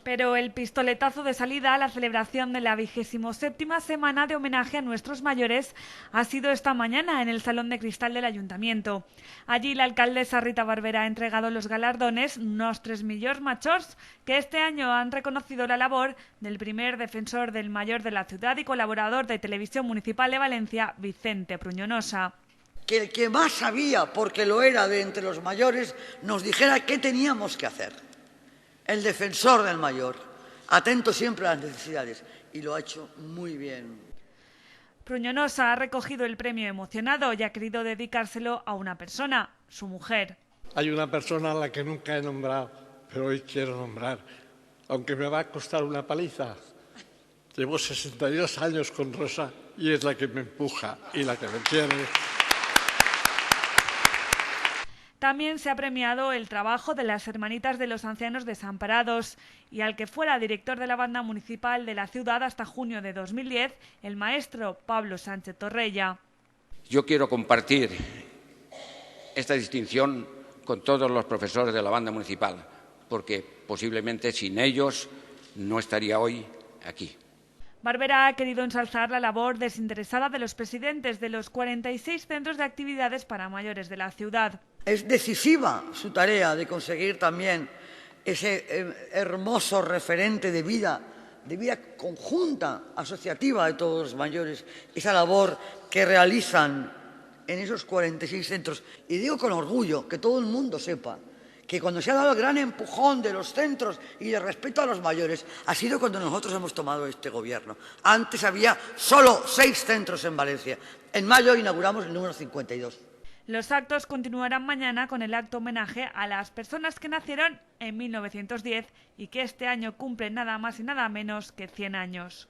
Pero el pistoletazo de salida a la celebración de la 27ª semana de homenaje a nuestros mayores ha sido esta mañana en el Salón de Cristal del Ayuntamiento. Allí la alcaldesa Rita Barberá ha entregado los galardones unos 3 millors majors que este año han reconocido la labor del primer defensor del mayor de la ciudad y colaborador de Televisión Municipal de Valencia, Vicente Pruñonosa. Que el que más sabía, porque lo era de entre los mayores, nos dijera qué teníamos que hacer. El defensor del mayor, atento siempre a las necesidades, y lo ha hecho muy bien. Pruñonosa ha recogido el premio emocionado y ha querido dedicárselo a una persona, su mujer. Hay una persona a la que nunca he nombrado, pero hoy quiero nombrar, aunque me va a costar una paliza. Llevo 62 años con Rosa y es la que me empuja y la que me entiende. También se ha premiado el trabajo de las Hermanitas de los Ancianos Desamparados y al que fuera director de la banda municipal de la ciudad hasta junio de 2010, el maestro Pablo Sánchez Torrella. Yo quiero compartir esta distinción con todos los profesores de la banda municipal, porque posiblemente sin ellos no estaría hoy aquí. Barberá ha querido ensalzar la labor desinteresada de los presidentes de los 46 centros de actividades para mayores de la ciudad. Es decisiva su tarea de conseguir también ese hermoso referente de vida conjunta, asociativa de todos los mayores, esa labor que realizan en esos 46 centros. Y digo con orgullo, que todo el mundo sepa que cuando se ha dado el gran empujón de los centros y de respeto a los mayores, ha sido cuando nosotros hemos tomado este gobierno. Antes había solo 6 centros en Valencia. En mayo inauguramos el número 52. Los actos continuarán mañana con el acto homenaje a las personas que nacieron en 1910 y que este año cumplen nada más y nada menos que 100 años.